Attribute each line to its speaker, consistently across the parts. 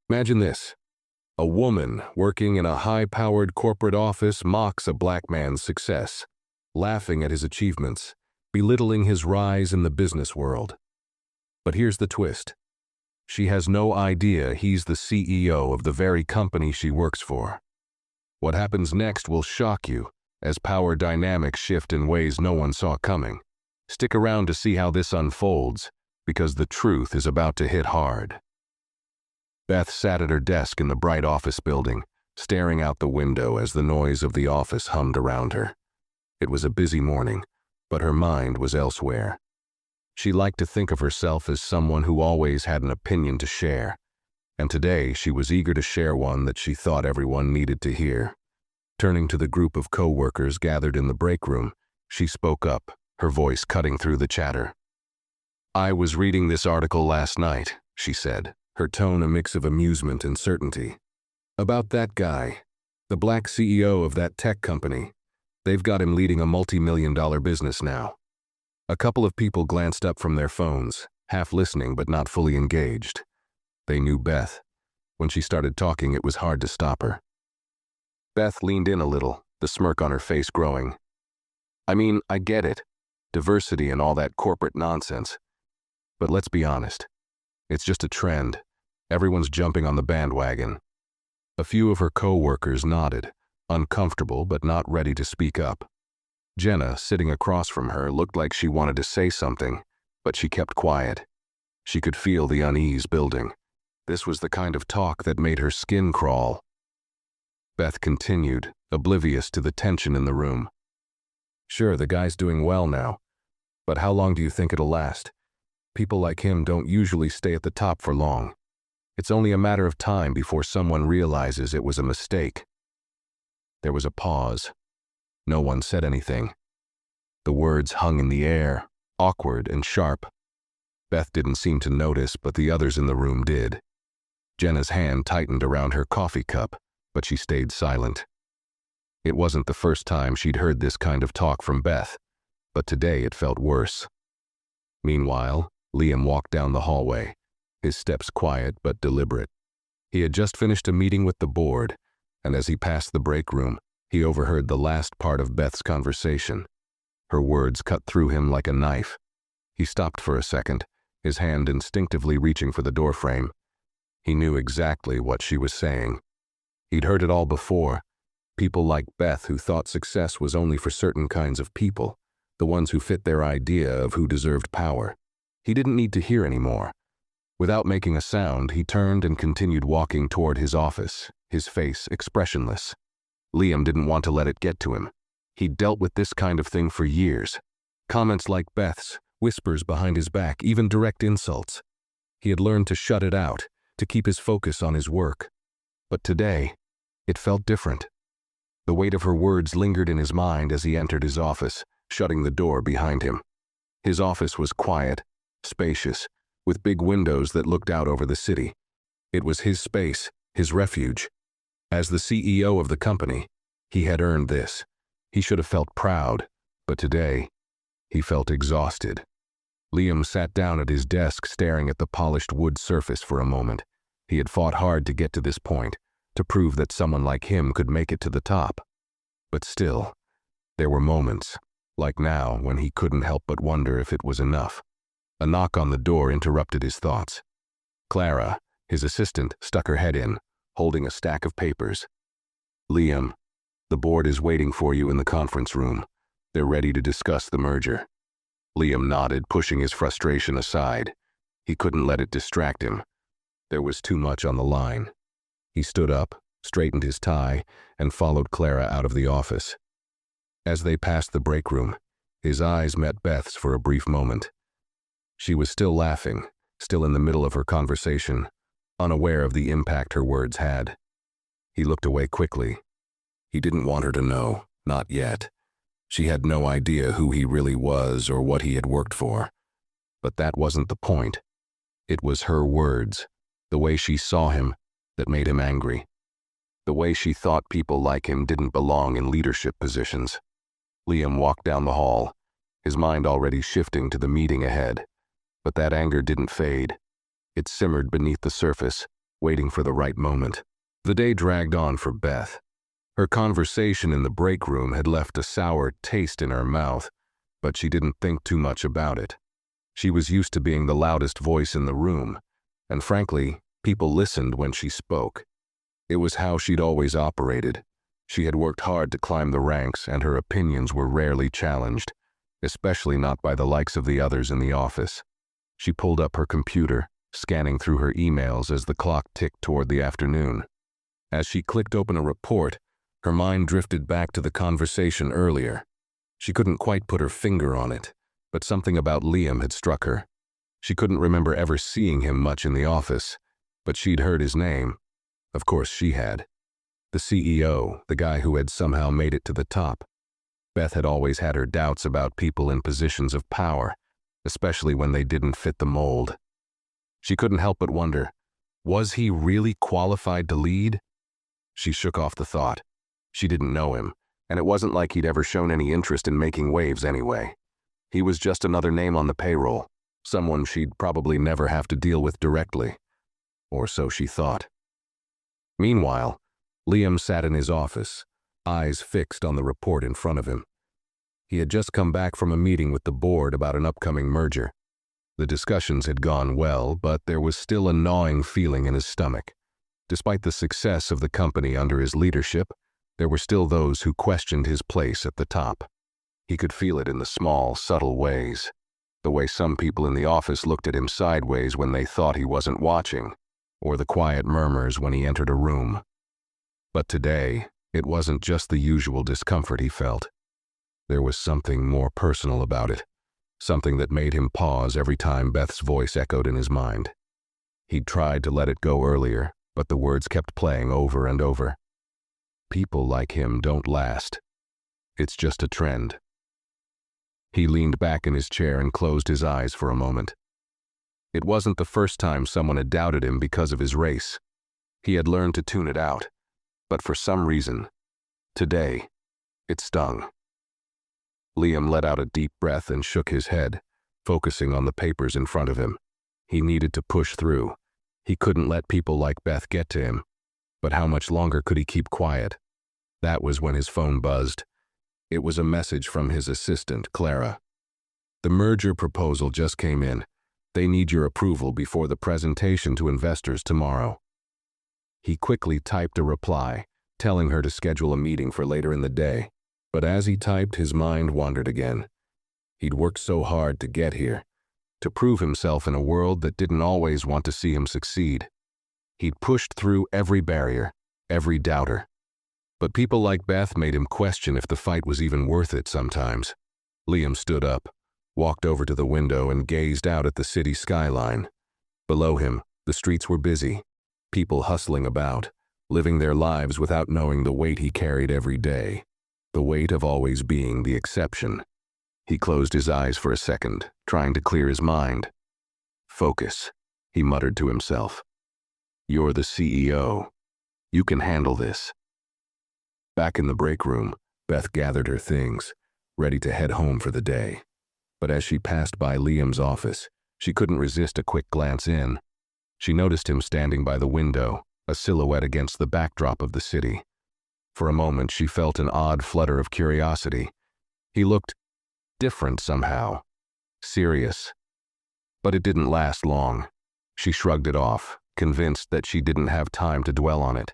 Speaker 1: Imagine this. A woman working in a high-powered corporate office mocks a black man's success, laughing at his achievements, belittling his rise in the business world. But here's the twist. She has no idea he's the CEO of the very company she works for. What happens next will shock you, as power dynamics shift in ways no one saw coming. Stick around to see how this unfolds, because the truth is about to hit hard. Beth sat at her desk in the bright office building, staring out the window as the noise of the office hummed around her. It was a busy morning, but her mind was elsewhere. She liked to think of herself as someone who always had an opinion to share, and today she was eager to share one that she thought everyone needed to hear. Turning to the group of co-workers gathered in the break room, she spoke up, her voice cutting through the chatter. "I was reading this article last night," she said, her tone a mix of amusement and certainty. "About that guy, the black CEO of that tech company. They've got him leading a multi-million-dollar business now." A couple of people glanced up from their phones, half listening but not fully engaged. They knew Beth. When she started talking, it was hard to stop her. Beth leaned in a little, the smirk on her face growing. "I mean, I get it. Diversity and all that corporate nonsense. But let's be honest. It's just a trend. Everyone's jumping on the bandwagon." A few of her co-workers nodded, uncomfortable but not ready to speak up. Jenna, sitting across from her, looked like she wanted to say something, but she kept quiet. She could feel the unease building. This was the kind of talk that made her skin crawl. Beth continued, oblivious to the tension in the room. "Sure, the guy's doing well now. But how long do you think it'll last? People like him don't usually stay at the top for long. It's only a matter of time before someone realizes it was a mistake." There was a pause. No one said anything. The words hung in the air, awkward and sharp. Beth didn't seem to notice, but the others in the room did. Jenna's hand tightened around her coffee cup, but she stayed silent. It wasn't the first time she'd heard this kind of talk from Beth, but today it felt worse. Meanwhile, Liam walked down the hallway, his steps quiet but deliberate. He had just finished a meeting with the board, and as he passed the break room, he overheard the last part of Beth's conversation. Her words cut through him like a knife. He stopped for a second, his hand instinctively reaching for the doorframe. He knew exactly what she was saying. He'd heard it all before. People like Beth who thought success was only for certain kinds of people, the ones who fit their idea of who deserved power. He didn't need to hear any more. Without making a sound, he turned and continued walking toward his office, his face expressionless. Liam didn't want to let it get to him. He'd dealt with this kind of thing for years. Comments like Beth's, whispers behind his back, even direct insults. He had learned to shut it out, to keep his focus on his work. But today, it felt different. The weight of her words lingered in his mind as he entered his office, shutting the door behind him. His office was quiet, spacious, with big windows that looked out over the city. It was his space, his refuge. As the CEO of the company, he had earned this. He should have felt proud, but today, he felt exhausted. Liam sat down at his desk, staring at the polished wood surface for a moment. He had fought hard to get to this point, to prove that someone like him could make it to the top. But still, there were moments, like now, when he couldn't help but wonder if it was enough. A knock on the door interrupted his thoughts. Clara, his assistant, stuck her head in, holding a stack of papers. "Liam, the board is waiting for you in the conference room. They're ready to discuss the merger." Liam nodded, pushing his frustration aside. He couldn't let it distract him. There was too much on the line. He stood up, straightened his tie, and followed Clara out of the office. As they passed the break room, his eyes met Beth's for a brief moment. She was still laughing, still in the middle of her conversation, unaware of the impact her words had. He looked away quickly. He didn't want her to know, not yet. She had no idea who he really was or what he had worked for. But that wasn't the point. It was her words, the way she saw him, that made him angry. The way she thought people like him didn't belong in leadership positions. Liam walked down the hall, his mind already shifting to the meeting ahead. But that anger didn't fade. It simmered beneath the surface, waiting for the right moment. The day dragged on for Beth. Her conversation in the break room had left a sour taste in her mouth, but she didn't think too much about it. She was used to being the loudest voice in the room, and frankly, people listened when she spoke. It was how she'd always operated. She had worked hard to climb the ranks, and her opinions were rarely challenged, especially not by the likes of the others in the office. She pulled up her computer, scanning through her emails as the clock ticked toward the afternoon. As she clicked open a report, her mind drifted back to the conversation earlier. She couldn't quite put her finger on it, but something about Liam had struck her. She couldn't remember ever seeing him much in the office, but she'd heard his name. Of course she had. The CEO, the guy who had somehow made it to the top. Beth had always had her doubts about people in positions of power, especially when they didn't fit the mold. She couldn't help but wonder, was he really qualified to lead? She shook off the thought. She didn't know him, and it wasn't like he'd ever shown any interest in making waves anyway. He was just another name on the payroll, someone she'd probably never have to deal with directly. Or so she thought. Meanwhile, Liam sat in his office, eyes fixed on the report in front of him. He had just come back from a meeting with the board about an upcoming merger. The discussions had gone well, but there was still a gnawing feeling in his stomach. Despite the success of the company under his leadership, there were still those who questioned his place at the top. He could feel it in the small, subtle ways. The way some people in the office looked at him sideways when they thought he wasn't watching, or the quiet murmurs when he entered a room. But today, it wasn't just the usual discomfort he felt. There was something more personal about it, something that made him pause every time Beth's voice echoed in his mind. He'd tried to let it go earlier, but the words kept playing over and over. People like him don't last. It's just a trend. He leaned back in his chair and closed his eyes for a moment. It wasn't the first time someone had doubted him because of his race. He had learned to tune it out. But for some reason, today, it stung. Liam let out a deep breath and shook his head, focusing on the papers in front of him. He needed to push through. He couldn't let people like Beth get to him. But how much longer could he keep quiet? That was when his phone buzzed. It was a message from his assistant, Clara. The merger proposal just came in. They need your approval before the presentation to investors tomorrow. He quickly typed a reply, telling her to schedule a meeting for later in the day. But as he typed, his mind wandered again. He'd worked so hard to get here, to prove himself in a world that didn't always want to see him succeed. He'd pushed through every barrier, every doubter. But people like Beth made him question if the fight was even worth it sometimes. Liam stood up, walked over to the window and gazed out at the city skyline. Below him, the streets were busy, people hustling about, living their lives without knowing the weight he carried every day, the weight of always being the exception. He closed his eyes for a second, trying to clear his mind. Focus, he muttered to himself. You're the CEO. You can handle this. Back in the break room, Beth gathered her things, ready to head home for the day. But as she passed by Liam's office, she couldn't resist a quick glance in. She noticed him standing by the window, a silhouette against the backdrop of the city. For a moment, she felt an odd flutter of curiosity. He looked different somehow, serious. But it didn't last long. She shrugged it off, convinced that she didn't have time to dwell on it.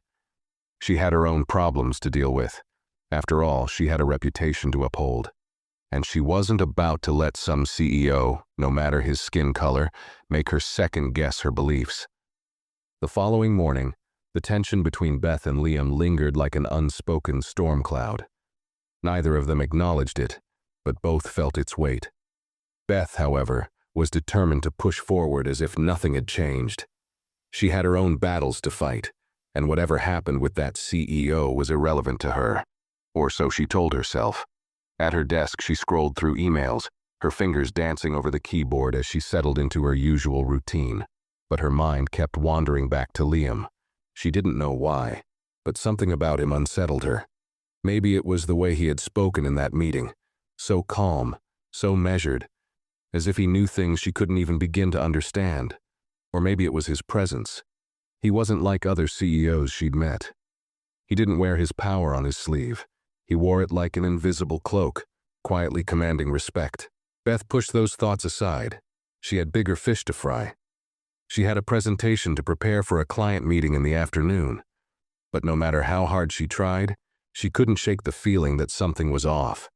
Speaker 1: She had her own problems to deal with. After all, she had a reputation to uphold. And she wasn't about to let some CEO, no matter his skin color, make her second-guess her beliefs. The following morning, the tension between Beth and Liam lingered like an unspoken storm cloud. Neither of them acknowledged it, but both felt its weight. Beth, however, was determined to push forward as if nothing had changed. She had her own battles to fight, and whatever happened with that CEO was irrelevant to her. Or so she told herself. At her desk, she scrolled through emails, her fingers dancing over the keyboard as she settled into her usual routine. But her mind kept wandering back to Liam. She didn't know why, but something about him unsettled her. Maybe it was the way he had spoken in that meeting, so calm, so measured, as if he knew things she couldn't even begin to understand. Or maybe it was his presence. He wasn't like other CEOs she'd met. He didn't wear his power on his sleeve. He wore it like an invisible cloak, quietly commanding respect. Beth pushed those thoughts aside. She had bigger fish to fry. She had a presentation to prepare for a client meeting in the afternoon. But no matter how hard she tried, she couldn't shake the feeling that something was off.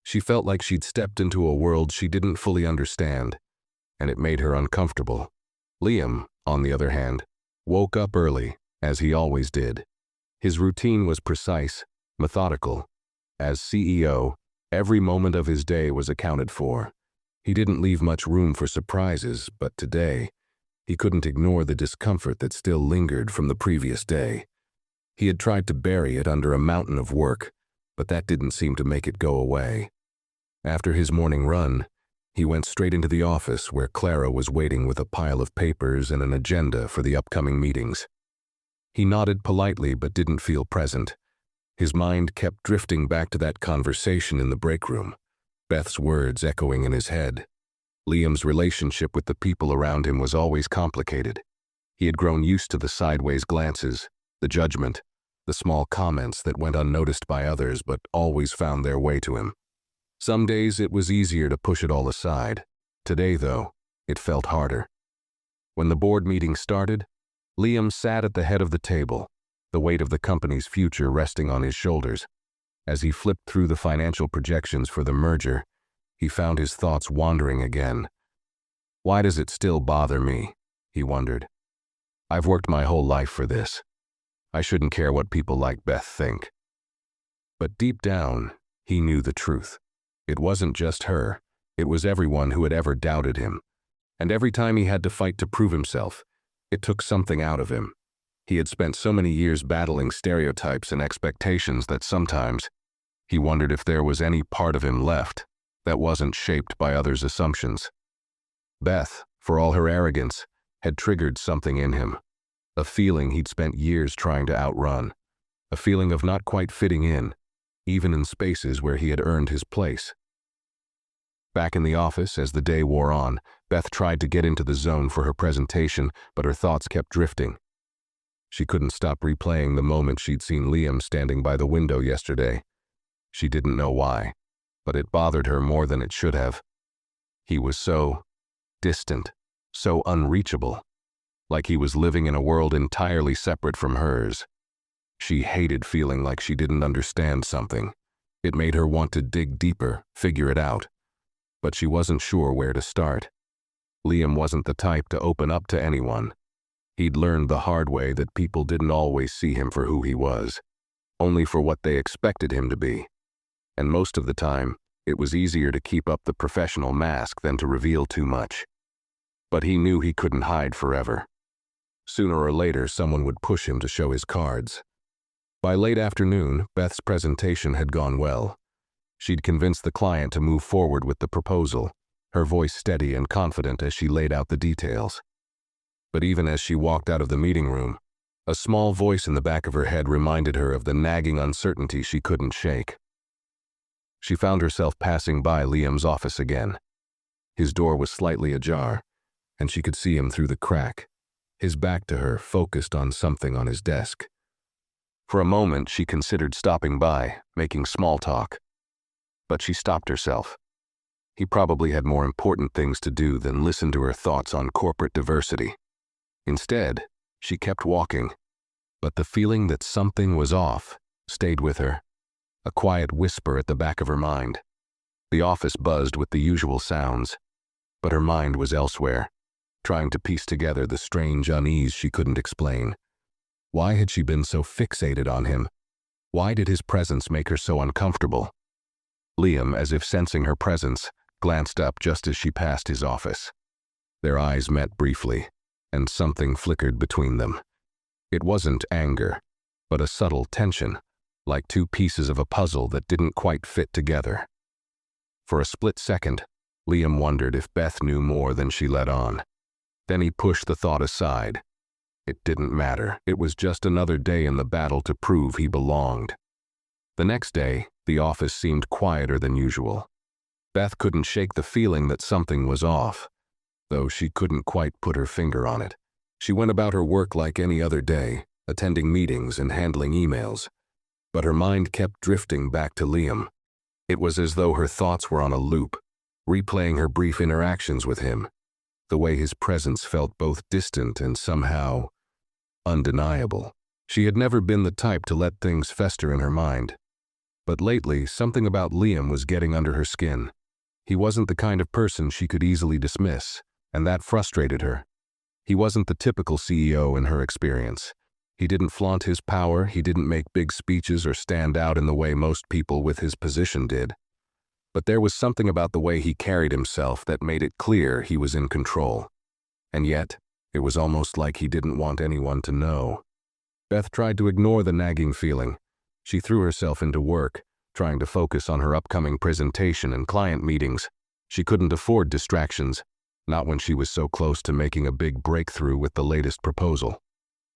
Speaker 1: She felt like she'd stepped into a world she didn't fully understand, and it made her uncomfortable. Liam, on the other hand, woke up early, as he always did. His routine was precise, methodical. As CEO, every moment of his day was accounted for. He didn't leave much room for surprises, but today, he couldn't ignore the discomfort that still lingered from the previous day. He had tried to bury it under a mountain of work, but that didn't seem to make it go away. After his morning run, he went straight into the office where Clara was waiting with a pile of papers and an agenda for the upcoming meetings. He nodded politely but didn't feel present. His mind kept drifting back to that conversation in the break room, Beth's words echoing in his head. Liam's relationship with the people around him was always complicated. He had grown used to the sideways glances, the judgment, the small comments that went unnoticed by others but always found their way to him. Some days it was easier to push it all aside. Today, though, it felt harder. When the board meeting started, Liam sat at the head of the table, the weight of the company's future resting on his shoulders. As he flipped through the financial projections for the merger, he found his thoughts wandering again. Why does it still bother me? He wondered. I've worked my whole life for this. I shouldn't care what people like Beth think. But deep down, he knew the truth. It wasn't just her, it was everyone who had ever doubted him. And every time he had to fight to prove himself, it took something out of him. He had spent so many years battling stereotypes and expectations that sometimes he wondered if there was any part of him left that wasn't shaped by others' assumptions. Beth, for all her arrogance, had triggered something in him, a feeling he'd spent years trying to outrun, a feeling of not quite fitting in, even in spaces where he had earned his place. Back in the office, as the day wore on, Beth tried to get into the zone for her presentation, but her thoughts kept drifting. She couldn't stop replaying the moment she'd seen Liam standing by the window yesterday. She didn't know why, but it bothered her more than it should have. He was so distant, so unreachable, like he was living in a world entirely separate from hers. She hated feeling like she didn't understand something. It made her want to dig deeper, figure it out. But she wasn't sure where to start. Liam wasn't the type to open up to anyone. He'd learned the hard way that people didn't always see him for who he was, only for what they expected him to be. And most of the time, it was easier to keep up the professional mask than to reveal too much. But he knew he couldn't hide forever. Sooner or later, someone would push him to show his cards. By late afternoon, Beth's presentation had gone well. She'd convinced the client to move forward with the proposal, her voice steady and confident as she laid out the details. But even as she walked out of the meeting room, a small voice in the back of her head reminded her of the nagging uncertainty she couldn't shake. She found herself passing by Liam's office again. His door was slightly ajar, and she could see him through the crack, his back to her, focused on something on his desk. For a moment, she considered stopping by, making small talk. But she stopped herself. He probably had more important things to do than listen to her thoughts on corporate diversity. Instead, she kept walking. But the feeling that something was off stayed with her, a quiet whisper at the back of her mind. The office buzzed with the usual sounds, but her mind was elsewhere, trying to piece together the strange unease she couldn't explain. Why had she been so fixated on him? Why did his presence make her so uncomfortable? Liam, as if sensing her presence, glanced up just as she passed his office. Their eyes met briefly, and something flickered between them. It wasn't anger, but a subtle tension, like two pieces of a puzzle that didn't quite fit together. For a split second, Liam wondered if Beth knew more than she let on. Then he pushed the thought aside. It didn't matter. It was just another day in the battle to prove he belonged. The next day, the office seemed quieter than usual. Beth couldn't shake the feeling that something was off, though she couldn't quite put her finger on it. She went about her work like any other day, attending meetings and handling emails. But her mind kept drifting back to Liam. It was as though her thoughts were on a loop, replaying her brief interactions with him, the way his presence felt both distant and somehow undeniable. She had never been the type to let things fester in her mind. But lately, something about Liam was getting under her skin. He wasn't the kind of person she could easily dismiss, and that frustrated her. He wasn't the typical CEO in her experience. He didn't flaunt his power, he didn't make big speeches or stand out in the way most people with his position did. But there was something about the way he carried himself that made it clear he was in control. And yet, it was almost like he didn't want anyone to know. Beth tried to ignore the nagging feeling. She threw herself into work, trying to focus on her upcoming presentation and client meetings. She couldn't afford distractions, not when she was so close to making a big breakthrough with the latest proposal.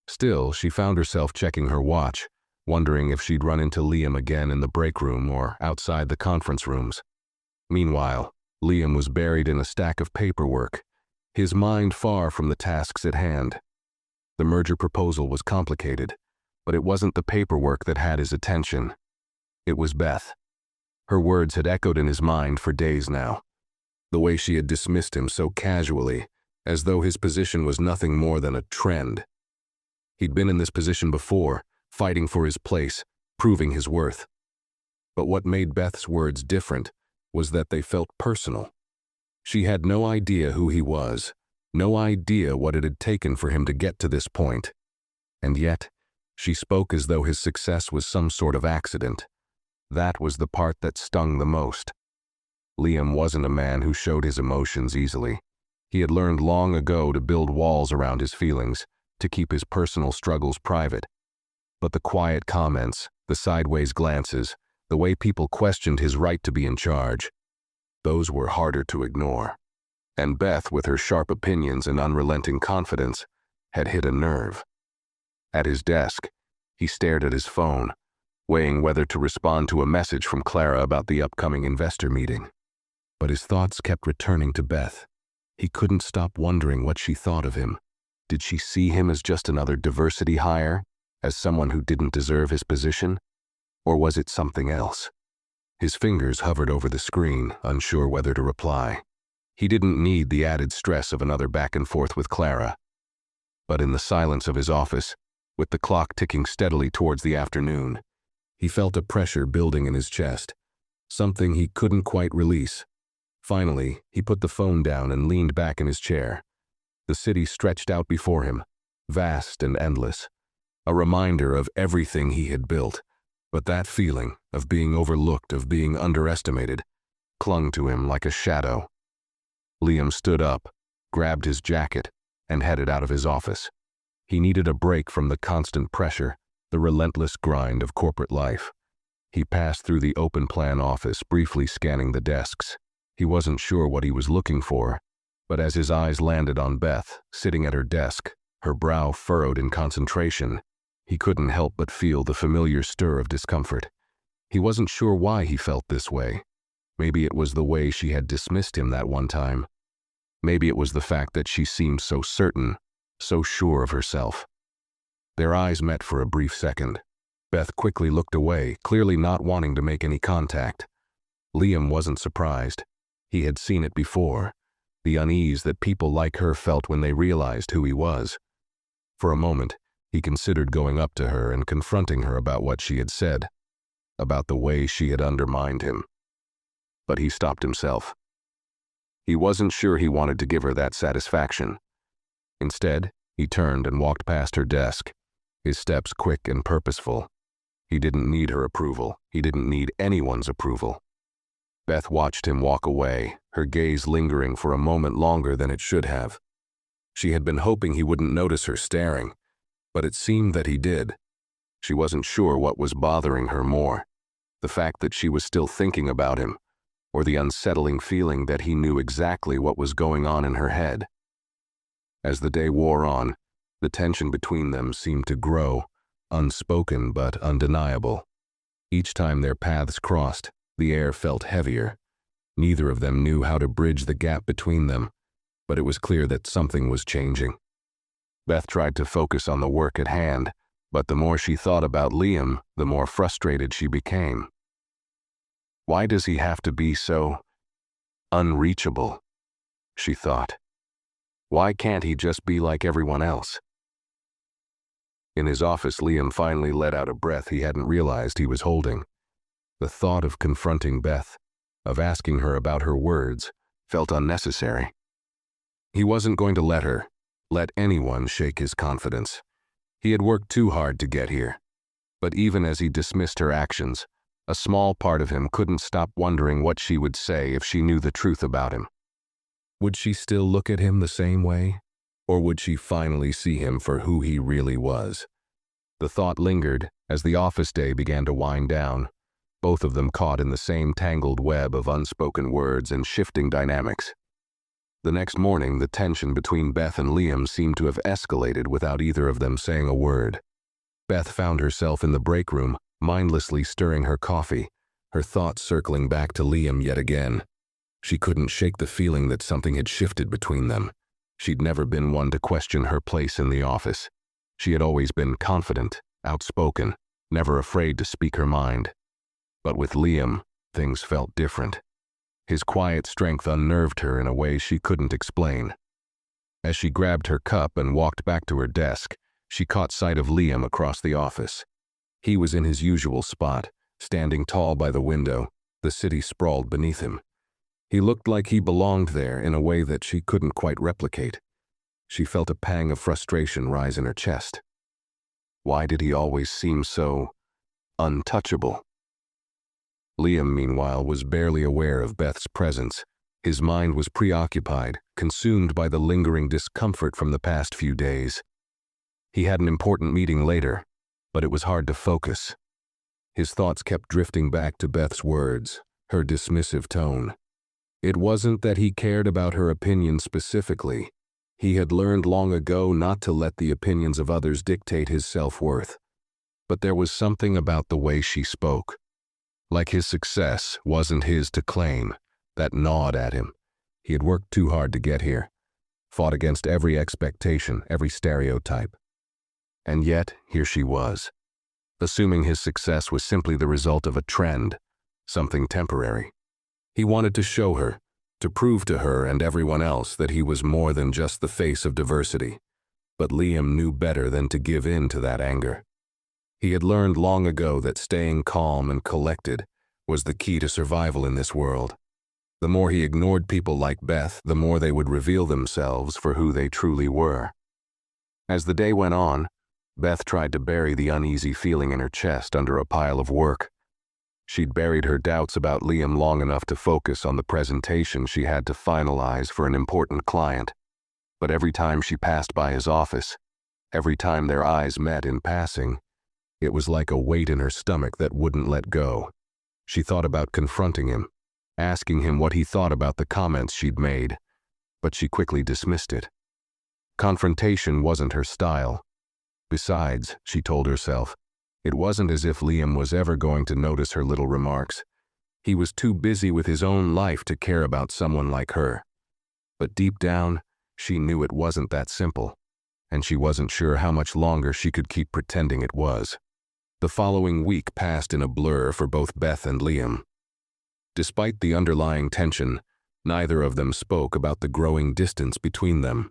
Speaker 1: Still, she found herself checking her watch, wondering if she'd run into Liam again in the break room or outside the conference rooms. Meanwhile, Liam was buried in a stack of paperwork, his mind far from the tasks at hand. The merger proposal was complicated, but it wasn't the paperwork that had his attention. It was Beth. Her words had echoed in his mind for days now. The way she had dismissed him so casually, as though his position was nothing more than a trend. He'd been in this position before, fighting for his place, proving his worth. But what made Beth's words different was that they felt personal. She had no idea who he was, no idea what it had taken for him to get to this point. And yet, she spoke as though his success was some sort of accident. That was the part that stung the most. Liam wasn't a man who showed his emotions easily. He had learned long ago to build walls around his feelings, to keep his personal struggles private. But the quiet comments, the sideways glances, the way people questioned his right to be in charge, those were harder to ignore. And Beth, with her sharp opinions and unrelenting confidence, had hit a nerve. At his desk, he stared at his phone, weighing whether to respond to a message from Clara about the upcoming investor meeting. But his thoughts kept returning to Beth. He couldn't stop wondering what she thought of him. Did she see him as just another diversity hire, as someone who didn't deserve his position? Or was it something else? His fingers hovered over the screen, unsure whether to reply. He didn't need the added stress of another back and forth with Clara. But in the silence of his office, with the clock ticking steadily towards the afternoon, he felt a pressure building in his chest, something he couldn't quite release. Finally, he put the phone down and leaned back in his chair. The city stretched out before him, vast and endless, a reminder of everything he had built. But that feeling of being overlooked, of being underestimated, clung to him like a shadow. Liam stood up, grabbed his jacket, and headed out of his office. He needed a break from the constant pressure, the relentless grind of corporate life. He passed through the open plan office, briefly scanning the desks. He wasn't sure what he was looking for, but as his eyes landed on Beth, sitting at her desk, her brow furrowed in concentration, he couldn't help but feel the familiar stir of discomfort. He wasn't sure why he felt this way. Maybe it was the way she had dismissed him that one time. Maybe it was the fact that she seemed so certain, so sure of herself. Their eyes met for a brief second. Beth quickly looked away, clearly not wanting to make any contact. Liam wasn't surprised. He had seen it before, the unease that people like her felt when they realized who he was. For a moment, he considered going up to her and confronting her about what she had said, about the way she had undermined him. But he stopped himself. He wasn't sure he wanted to give her that satisfaction. Instead, he turned and walked past her desk, his steps quick and purposeful. He didn't need her approval. He didn't need anyone's approval. Beth watched him walk away, her gaze lingering for a moment longer than it should have. She had been hoping he wouldn't notice her staring, but it seemed that he did. She wasn't sure what was bothering her more, the fact that she was still thinking about him, or the unsettling feeling that he knew exactly what was going on in her head. As the day wore on, the tension between them seemed to grow, unspoken but undeniable. Each time their paths crossed, the air felt heavier. Neither of them knew how to bridge the gap between them, but it was clear that something was changing. Beth tried to focus on the work at hand, but the more she thought about Liam, the more frustrated she became. Why does he have to be so unreachable? She thought. Why can't he just be like everyone else? In his office, Liam finally let out a breath he hadn't realized he was holding. The thought of confronting Beth, of asking her about her words, felt unnecessary. He wasn't going to let anyone shake his confidence. He had worked too hard to get here. But even as he dismissed her actions, a small part of him couldn't stop wondering what she would say if she knew the truth about him. Would she still look at him the same way? Or would she finally see him for who he really was? The thought lingered as the office day began to wind down, both of them caught in the same tangled web of unspoken words and shifting dynamics. The next morning, the tension between Beth and Liam seemed to have escalated without either of them saying a word. Beth found herself in the break room, mindlessly stirring her coffee, her thoughts circling back to Liam yet again. She couldn't shake the feeling that something had shifted between them. She'd never been one to question her place in the office. She had always been confident, outspoken, never afraid to speak her mind. But with Liam, things felt different. His quiet strength unnerved her in a way she couldn't explain. As she grabbed her cup and walked back to her desk, she caught sight of Liam across the office. He was in his usual spot, standing tall by the window, the city sprawled beneath him. He looked like he belonged there in a way that she couldn't quite replicate. She felt a pang of frustration rise in her chest. Why did he always seem so untouchable? Liam, meanwhile, was barely aware of Beth's presence. His mind was preoccupied, consumed by the lingering discomfort from the past few days. He had an important meeting later, but it was hard to focus. His thoughts kept drifting back to Beth's words, her dismissive tone. It wasn't that he cared about her opinion specifically. He had learned long ago not to let the opinions of others dictate his self-worth. But there was something about the way she spoke. Like his success wasn't his to claim, that gnawed at him. He had worked too hard to get here, fought against every expectation, every stereotype. And yet, here she was, assuming his success was simply the result of a trend, something temporary. He wanted to show her, to prove to her and everyone else that he was more than just the face of diversity. But Liam knew better than to give in to that anger. He had learned long ago that staying calm and collected was the key to survival in this world. The more he ignored people like Beth, the more they would reveal themselves for who they truly were. As the day went on, Beth tried to bury the uneasy feeling in her chest under a pile of work. She'd buried her doubts about Liam long enough to focus on the presentation she had to finalize for an important client. But every time she passed by his office, every time their eyes met in passing, it was like a weight in her stomach that wouldn't let go. She thought about confronting him, asking him what he thought about the comments she'd made, but she quickly dismissed it. Confrontation wasn't her style. Besides, she told herself, it wasn't as if Liam was ever going to notice her little remarks. He was too busy with his own life to care about someone like her. But deep down, she knew it wasn't that simple, and she wasn't sure how much longer she could keep pretending it was. The following week passed in a blur for both Beth and Liam. Despite the underlying tension, neither of them spoke about the growing distance between them.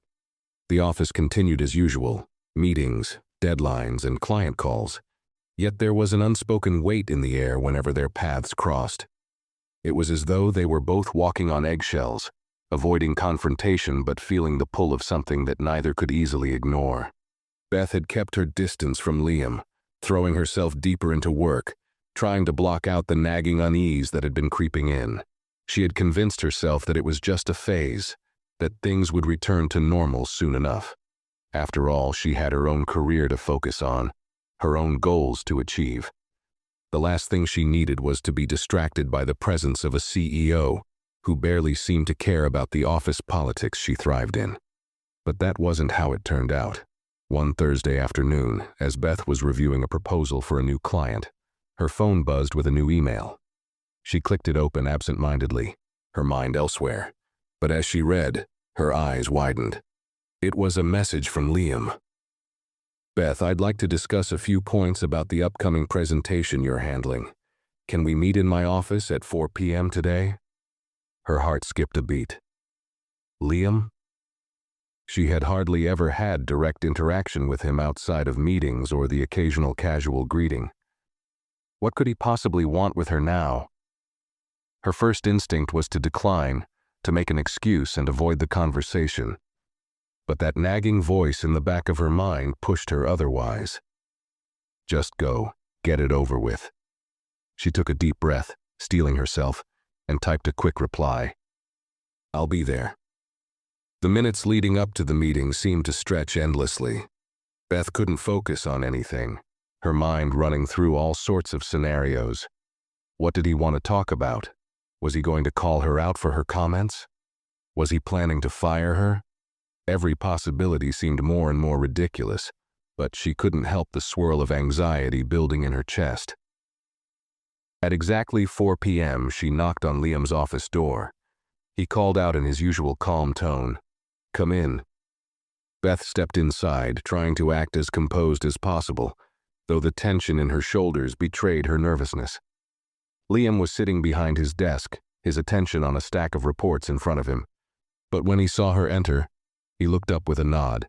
Speaker 1: The office continued as usual, meetings, deadlines, and client calls. Yet there was an unspoken weight in the air whenever their paths crossed. It was as though they were both walking on eggshells, avoiding confrontation but feeling the pull of something that neither could easily ignore. Beth had kept her distance from Liam, throwing herself deeper into work, trying to block out the nagging unease that had been creeping in. She had convinced herself that it was just a phase, that things would return to normal soon enough. After all, she had her own career to focus on, her own goals to achieve. The last thing she needed was to be distracted by the presence of a CEO who barely seemed to care about the office politics she thrived in. But that wasn't how it turned out. One Thursday afternoon, as Beth was reviewing a proposal for a new client, her phone buzzed with a new email. She clicked it open absent-mindedly, her mind elsewhere. But as she read, her eyes widened. It was a message from Liam. Beth, I'd like to discuss a few points about the upcoming presentation you're handling. Can we meet in my office at 4 p.m. today? Her heart skipped a beat. Liam? She had hardly ever had direct interaction with him outside of meetings or the occasional casual greeting. What could he possibly want with her now? Her first instinct was to decline, to make an excuse and avoid the conversation. But that nagging voice in the back of her mind pushed her otherwise. Just go, get it over with. She took a deep breath, steeling herself, and typed a quick reply. I'll be there. The minutes leading up to the meeting seemed to stretch endlessly. Beth couldn't focus on anything, her mind running through all sorts of scenarios. What did he want to talk about? Was he going to call her out for her comments? Was he planning to fire her? Every possibility seemed more and more ridiculous, but she couldn't help the swirl of anxiety building in her chest. At exactly 4 p.m., she knocked on Liam's office door. He called out in his usual calm tone, "Come in." Beth stepped inside, trying to act as composed as possible, though the tension in her shoulders betrayed her nervousness. Liam was sitting behind his desk, his attention on a stack of reports in front of him. But when he saw her enter, he looked up with a nod.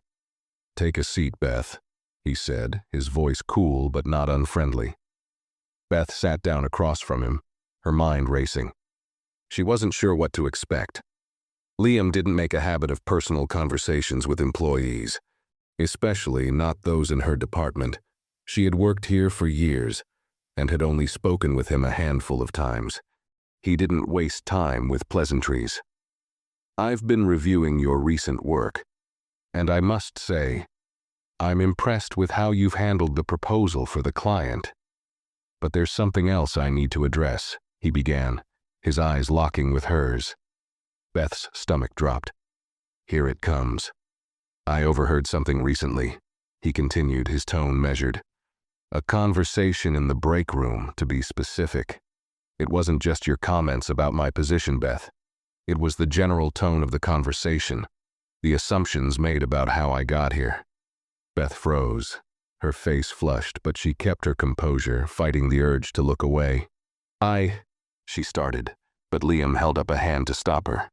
Speaker 1: "Take a seat, Beth," he said, his voice cool but not unfriendly. Beth sat down across from him, her mind racing. She wasn't sure what to expect. Liam didn't make a habit of personal conversations with employees, especially not those in her department. She had worked here for years and had only spoken with him a handful of times. He didn't waste time with pleasantries. "I've been reviewing your recent work, and I must say, I'm impressed with how you've handled the proposal for the client. But there's something else I need to address," he began, his eyes locking with hers. Beth's stomach dropped. "Here it comes. I overheard something recently," he continued, his tone measured. "A conversation in the break room, to be specific. It wasn't just your comments about my position, Beth. It was the general tone of the conversation, the assumptions made about how I got here." Beth froze. Her face flushed, but she kept her composure, fighting the urge to look away. She started, but Liam held up a hand to stop her.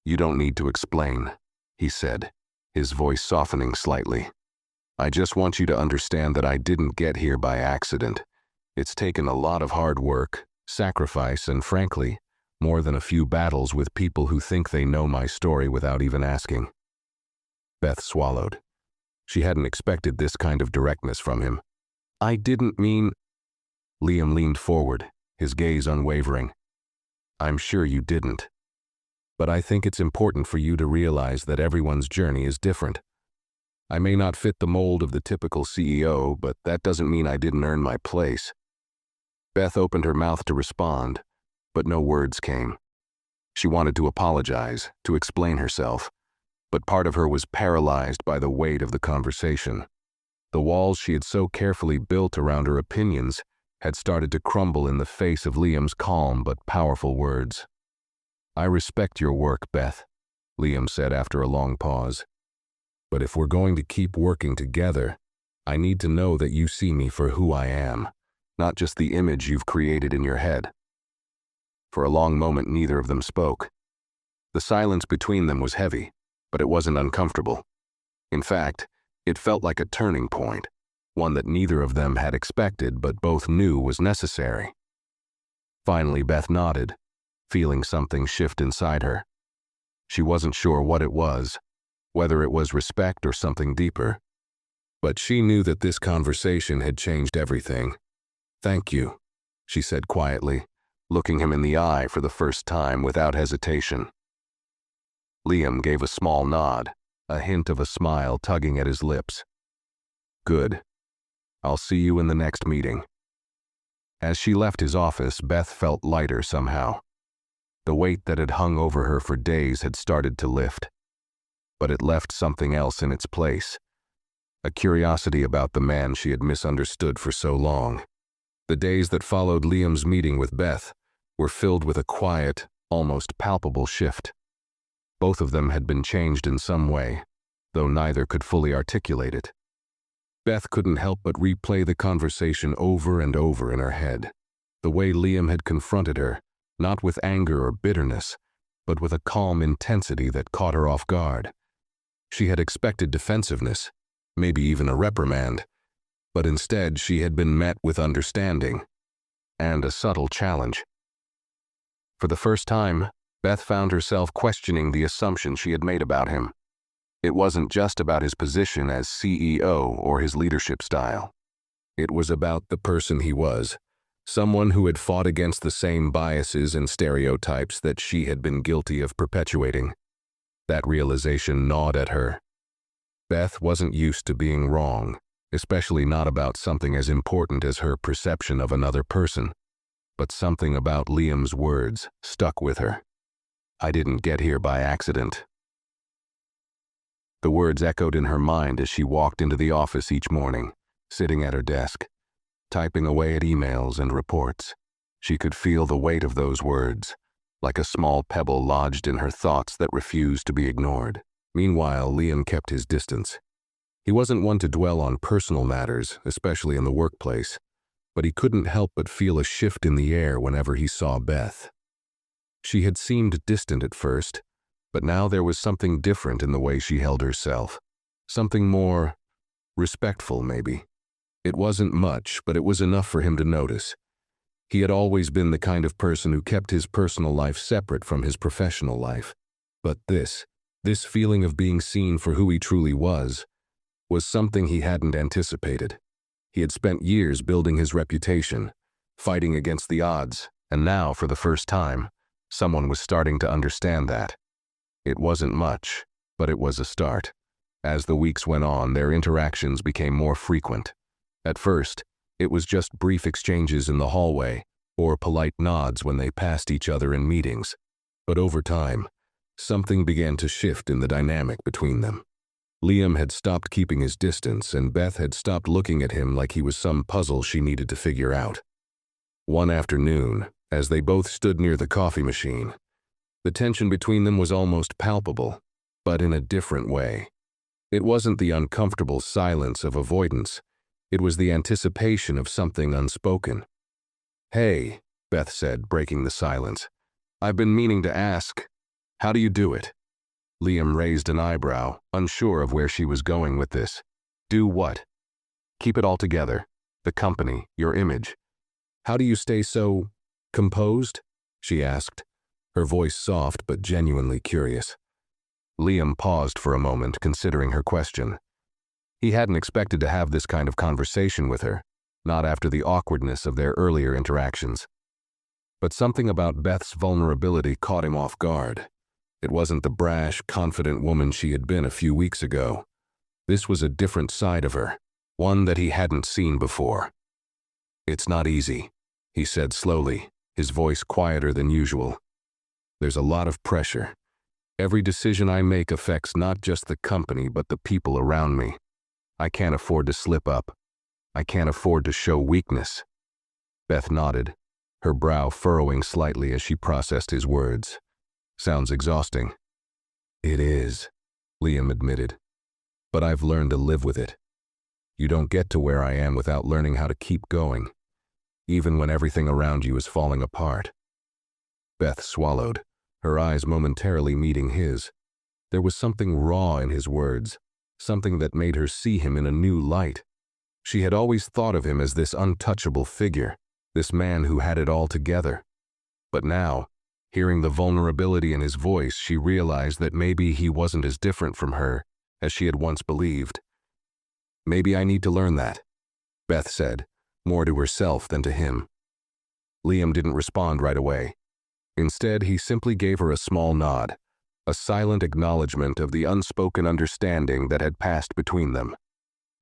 Speaker 1: "You don't need to explain," he said, his voice softening slightly. "I just want you to understand that I didn't get here by accident. It's taken a lot of hard work, sacrifice, and frankly, more than a few battles with people who think they know my story without even asking." Beth swallowed. She hadn't expected this kind of directness from him. "I didn't mean—" Liam leaned forward, his gaze unwavering. "I'm sure you didn't. But I think it's important for you to realize that everyone's journey is different. I may not fit the mold of the typical CEO, but that doesn't mean I didn't earn my place." Beth opened her mouth to respond, but no words came. She wanted to apologize, to explain herself, but part of her was paralyzed by the weight of the conversation. The walls she had so carefully built around her opinions had started to crumble in the face of Liam's calm but powerful words. "I respect your work, Beth," Liam said after a long pause. "But if we're going to keep working together, I need to know that you see me for who I am, not just the image you've created in your head." For a long moment, neither of them spoke. The silence between them was heavy, but it wasn't uncomfortable. In fact, it felt like a turning point, one that neither of them had expected but both knew was necessary. Finally, Beth nodded, feeling something shift inside her. She wasn't sure what it was, whether it was respect or something deeper. But she knew that this conversation had changed everything. "Thank you," she said quietly, looking him in the eye for the first time without hesitation. Liam gave a small nod, a hint of a smile tugging at his lips. "Good. I'll see you in the next meeting." As she left his office, Beth felt lighter somehow. The weight that had hung over her for days had started to lift. But it left something else in its place. A curiosity about the man she had misunderstood for so long. The days that followed Liam's meeting with Beth were filled with a quiet, almost palpable shift. Both of them had been changed in some way, though neither could fully articulate it. Beth couldn't help but replay the conversation over and over in her head. The way Liam had confronted her, not with anger or bitterness, but with a calm intensity that caught her off guard. She had expected defensiveness, maybe even a reprimand, but instead she had been met with understanding and a subtle challenge. For the first time, Beth found herself questioning the assumptions she had made about him. It wasn't just about his position as CEO or his leadership style. It was about the person he was, someone who had fought against the same biases and stereotypes that she had been guilty of perpetuating. That realization gnawed at her. Beth wasn't used to being wrong, especially not about something as important as her perception of another person. But something about Liam's words stuck with her. "I didn't get here by accident." The words echoed in her mind as she walked into the office each morning, sitting at her desk, typing away at emails and reports. She could feel the weight of those words, like a small pebble lodged in her thoughts that refused to be ignored. Meanwhile, Liam kept his distance. He wasn't one to dwell on personal matters, especially in the workplace, but he couldn't help but feel a shift in the air whenever he saw Beth. She had seemed distant at first, but now there was something different in the way she held herself. Something more respectful, maybe. It wasn't much, but it was enough for him to notice. He had always been the kind of person who kept his personal life separate from his professional life. But this feeling of being seen for who he truly was something he hadn't anticipated. He had spent years building his reputation, fighting against the odds, and now, for the first time, someone was starting to understand that. It wasn't much, but it was a start. As the weeks went on, their interactions became more frequent. At first, it was just brief exchanges in the hallway, or polite nods when they passed each other in meetings. But over time, something began to shift in the dynamic between them. Liam had stopped keeping his distance, and Beth had stopped looking at him like he was some puzzle she needed to figure out. One afternoon, as they both stood near the coffee machine, the tension between them was almost palpable, but in a different way. It wasn't the uncomfortable silence of avoidance. It was the anticipation of something unspoken. "Hey," Beth said, breaking the silence. "I've been meaning to ask, how do you do it?" Liam raised an eyebrow, unsure of where she was going with this. "Do what?" "Keep it all together. The company, your image. How do you stay so composed?" she asked, her voice soft but genuinely curious. Liam paused for a moment, considering her question. He hadn't expected to have this kind of conversation with her, not after the awkwardness of their earlier interactions. But something about Beth's vulnerability caught him off guard. It wasn't the brash, confident woman she had been a few weeks ago. This was a different side of her, one that he hadn't seen before. "It's not easy," he said slowly, his voice quieter than usual. "There's a lot of pressure. Every decision I make affects not just the company but the people around me. I can't afford to slip up. I can't afford to show weakness." Beth nodded, her brow furrowing slightly as she processed his words. "Sounds exhausting." "It is," Liam admitted. "But I've learned to live with it. You don't get to where I am without learning how to keep going, even when everything around you is falling apart." Beth swallowed, her eyes momentarily meeting his. There was something raw in his words, something that made her see him in a new light. She had always thought of him as this untouchable figure, this man who had it all together. But now, hearing the vulnerability in his voice, she realized that maybe he wasn't as different from her as she had once believed. "Maybe I need to learn that," Beth said, more to herself than to him. Liam didn't respond right away. Instead, he simply gave her a small nod, a silent acknowledgement of the unspoken understanding that had passed between them.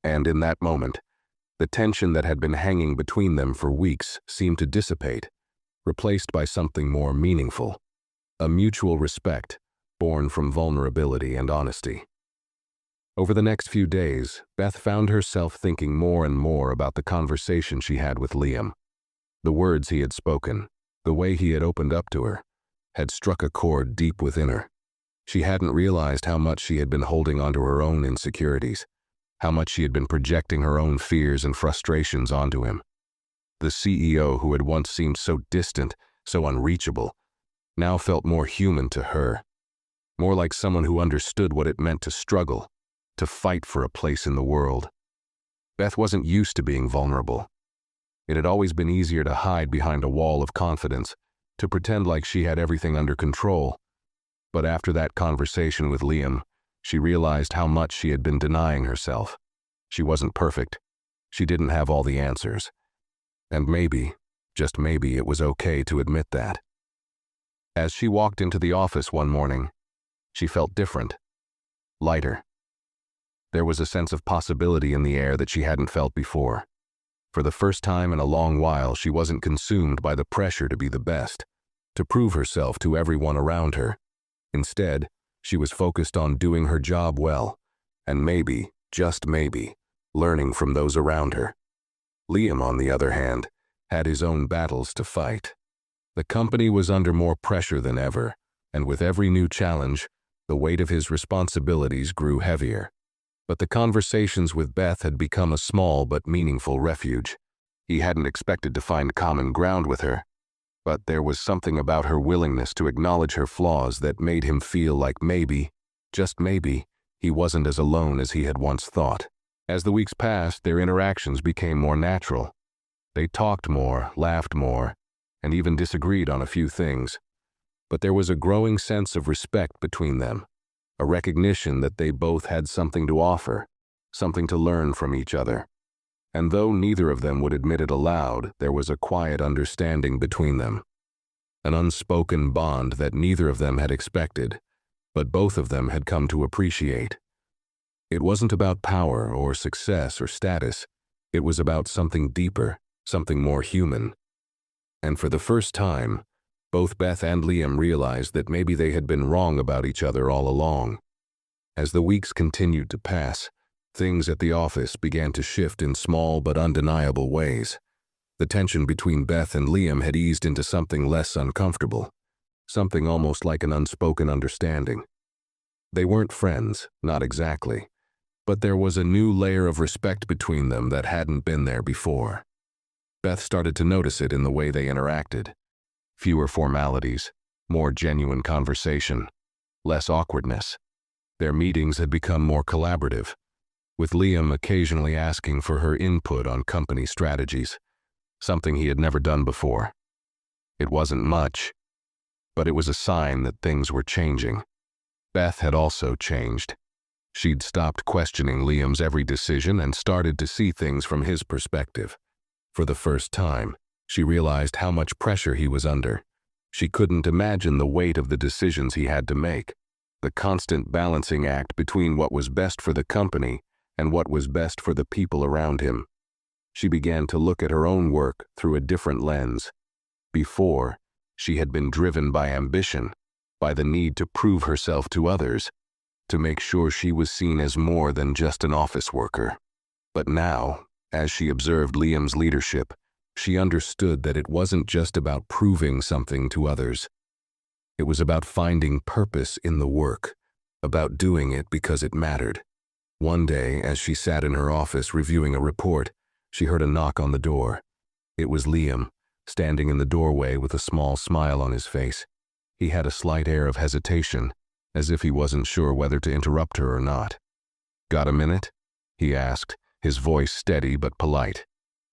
Speaker 1: And in that moment, the tension that had been hanging between them for weeks seemed to dissipate, replaced by something more meaningful, a mutual respect born from vulnerability and honesty. Over the next few days, Beth found herself thinking more and more about the conversation she had with Liam. The words he had spoken, the way he had opened up to her, had struck a chord deep within her. She hadn't realized how much she had been holding onto her own insecurities, how much she had been projecting her own fears and frustrations onto him. The CEO who had once seemed so distant, so unreachable, now felt more human to her, more like someone who understood what it meant to struggle, to fight for a place in the world. Beth wasn't used to being vulnerable. It had always been easier to hide behind a wall of confidence, to pretend like she had everything under control. But after that conversation with Liam, she realized how much she had been denying herself. She wasn't perfect. She didn't have all the answers. And maybe, just maybe, it was okay to admit that. As she walked into the office one morning, she felt different, lighter. There was a sense of possibility in the air that she hadn't felt before. For the first time in a long while, she wasn't consumed by the pressure to be the best, to prove herself to everyone around her. Instead, she was focused on doing her job well, and maybe, just maybe, learning from those around her. Liam, on the other hand, had his own battles to fight. The company was under more pressure than ever, and with every new challenge, the weight of his responsibilities grew heavier. But the conversations with Beth had become a small but meaningful refuge. He hadn't expected to find common ground with her, but there was something about her willingness to acknowledge her flaws that made him feel like maybe, just maybe, he wasn't as alone as he had once thought. As the weeks passed, their interactions became more natural. They talked more, laughed more, and even disagreed on a few things. But there was a growing sense of respect between them, a recognition that they both had something to offer, something to learn from each other. And though neither of them would admit it aloud, there was a quiet understanding between them, an unspoken bond that neither of them had expected, but both of them had come to appreciate. It wasn't about power or success or status. It was about something deeper, something more human. And for the first time, both Beth and Liam realized that maybe they had been wrong about each other all along. As the weeks continued to pass, things at the office began to shift in small but undeniable ways. The tension between Beth and Liam had eased into something less uncomfortable, something almost like an unspoken understanding. They weren't friends, not exactly, but there was a new layer of respect between them that hadn't been there before. Beth started to notice it in the way they interacted. Fewer formalities, more genuine conversation, less awkwardness. Their meetings had become more collaborative, with Liam occasionally asking for her input on company strategies, something he had never done before. It wasn't much, but it was a sign that things were changing. Beth had also changed. She'd stopped questioning Liam's every decision and started to see things from his perspective. For the first time, she realized how much pressure he was under. She couldn't imagine the weight of the decisions he had to make, the constant balancing act between what was best for the company and what was best for the people around him. She began to look at her own work through a different lens. Before, she had been driven by ambition, by the need to prove herself to others, to make sure she was seen as more than just an office worker. But now, as she observed Liam's leadership, she understood that it wasn't just about proving something to others. It was about finding purpose in the work, about doing it because it mattered. One day, as she sat in her office reviewing a report, she heard a knock on the door. It was Liam, standing in the doorway with a small smile on his face. He had a slight air of hesitation, as if he wasn't sure whether to interrupt her or not. "Got a minute?" he asked, his voice steady but polite.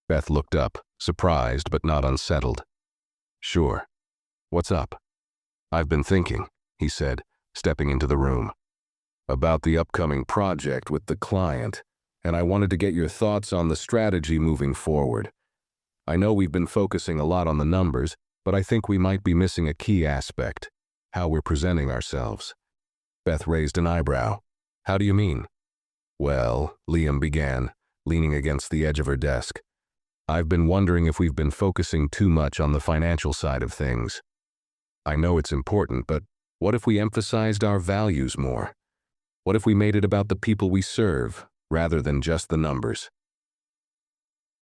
Speaker 1: Beth looked up, surprised but not unsettled. "Sure. What's up?" "I've been thinking," he said, stepping into the room, "about the upcoming project with the client, and I wanted to get your thoughts on the strategy moving forward. I know we've been focusing a lot on the numbers, but I think we might be missing a key aspect, how we're presenting ourselves." Beth raised an eyebrow. "How do you mean?" "Well," Liam began, leaning against the edge of her desk, "I've been wondering if we've been focusing too much on the financial side of things. I know it's important, but what if we emphasized our values more? What if we made it about the people we serve, rather than just the numbers?"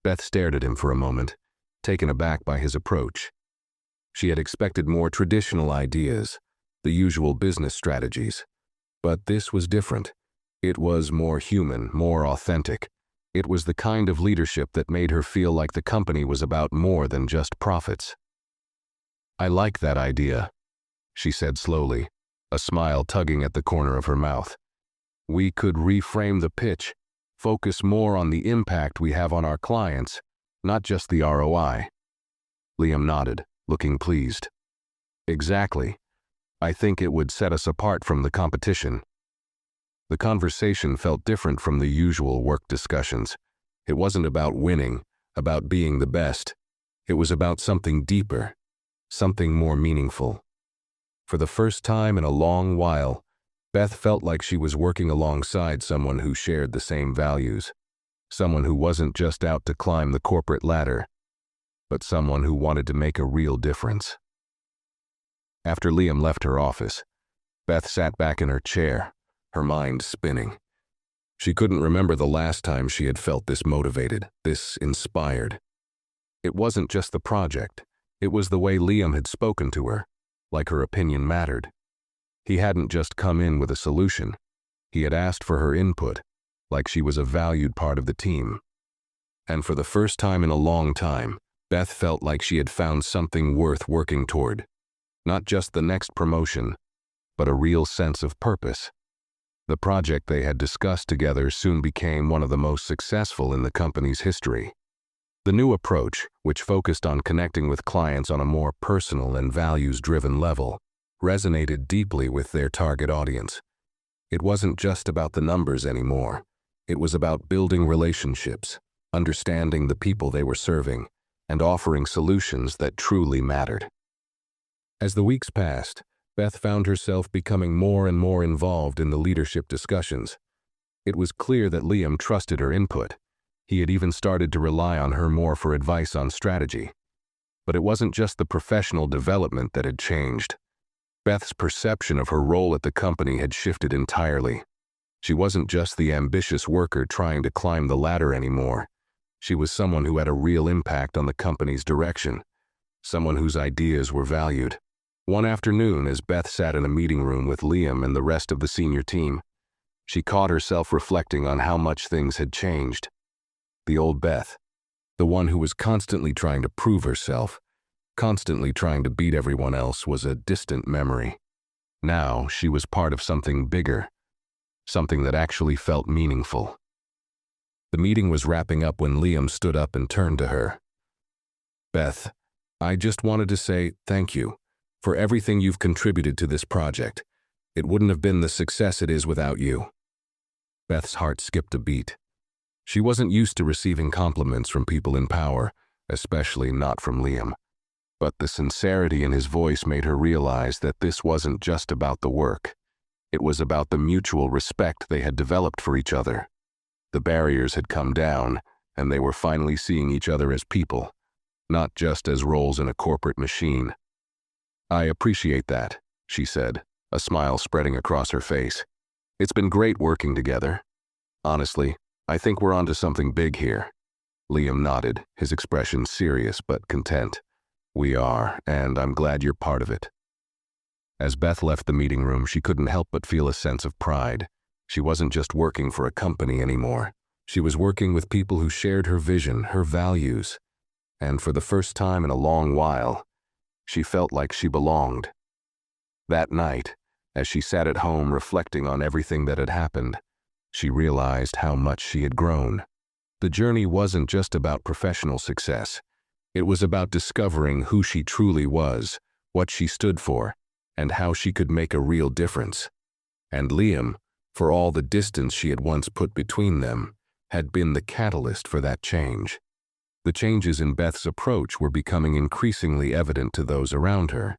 Speaker 1: Beth stared at him for a moment, taken aback by his approach. She had expected more traditional ideas, the usual business strategies. But this was different. It was more human, more authentic. It was the kind of leadership that made her feel like the company was about more than just profits. "I like that idea," she said slowly, a smile tugging at the corner of her mouth. "We could reframe the pitch, focus more on the impact we have on our clients, not just the ROI. Liam nodded, looking pleased. "Exactly. I think it would set us apart from the competition." The conversation felt different from the usual work discussions. It wasn't about winning, about being the best. It was about something deeper, something more meaningful. For the first time in a long while, Beth felt like she was working alongside someone who shared the same values, someone who wasn't just out to climb the corporate ladder, but someone who wanted to make a real difference. After Liam left her office, Beth sat back in her chair, her mind spinning. She couldn't remember the last time she had felt this motivated, this inspired. It wasn't just the project, it was the way Liam had spoken to her, like her opinion mattered. He hadn't just come in with a solution. He had asked for her input, like she was a valued part of the team. And for the first time in a long time, Beth felt like she had found something worth working toward. Not just the next promotion, but a real sense of purpose. The project they had discussed together soon became one of the most successful in the company's history. The new approach, which focused on connecting with clients on a more personal and values-driven level, resonated deeply with their target audience. It wasn't just about the numbers anymore. It was about building relationships, understanding the people they were serving, and offering solutions that truly mattered. As the weeks passed, Beth found herself becoming more and more involved in the leadership discussions. It was clear that Liam trusted her input. He had even started to rely on her more for advice on strategy. But it wasn't just the professional development that had changed. Beth's perception of her role at the company had shifted entirely. She wasn't just the ambitious worker trying to climb the ladder anymore. She was someone who had a real impact on the company's direction, someone whose ideas were valued. One afternoon, as Beth sat in a meeting room with Liam and the rest of the senior team, she caught herself reflecting on how much things had changed. The old Beth, the one who was constantly trying to prove herself, constantly trying to beat everyone else, was a distant memory. Now she was part of something bigger, something that actually felt meaningful. The meeting was wrapping up when Liam stood up and turned to her. "Beth, I just wanted to say thank you for everything you've contributed to this project. It wouldn't have been the success it is without you." Beth's heart skipped a beat. She wasn't used to receiving compliments from people in power, especially not from Liam. But the sincerity in his voice made her realize that this wasn't just about the work. It was about the mutual respect they had developed for each other. The barriers had come down, and they were finally seeing each other as people, not just as roles in a corporate machine. "I appreciate that," she said, a smile spreading across her face. "It's been great working together. Honestly, I think we're onto something big here." Liam nodded, his expression serious but content. "We are, and I'm glad you're part of it." As Beth left the meeting room, she couldn't help but feel a sense of pride. She wasn't just working for a company anymore. She was working with people who shared her vision, her values. And for the first time in a long while, she felt like she belonged. That night, as she sat at home reflecting on everything that had happened, she realized how much she had grown. The journey wasn't just about professional success. It was about discovering who she truly was, what she stood for, and how she could make a real difference. And Liam, for all the distance she had once put between them, had been the catalyst for that change. The changes in Beth's approach were becoming increasingly evident to those around her.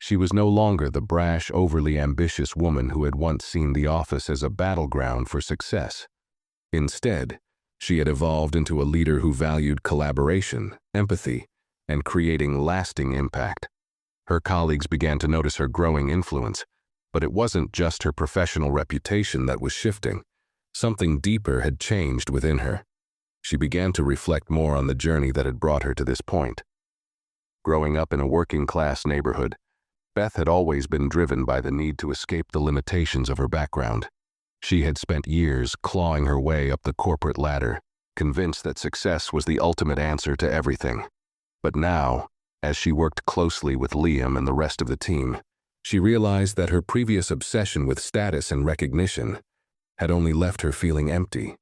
Speaker 1: She was no longer the brash, overly ambitious woman who had once seen the office as a battleground for success. Instead, she had evolved into a leader who valued collaboration, empathy, and creating lasting impact. Her colleagues began to notice her growing influence, but it wasn't just her professional reputation that was shifting. Something deeper had changed within her. She began to reflect more on the journey that had brought her to this point. Growing up in a working-class neighborhood, Beth had always been driven by the need to escape the limitations of her background. She had spent years clawing her way up the corporate ladder, convinced that success was the ultimate answer to everything. But now, as she worked closely with Liam and the rest of the team, she realized that her previous obsession with status and recognition had only left her feeling empty.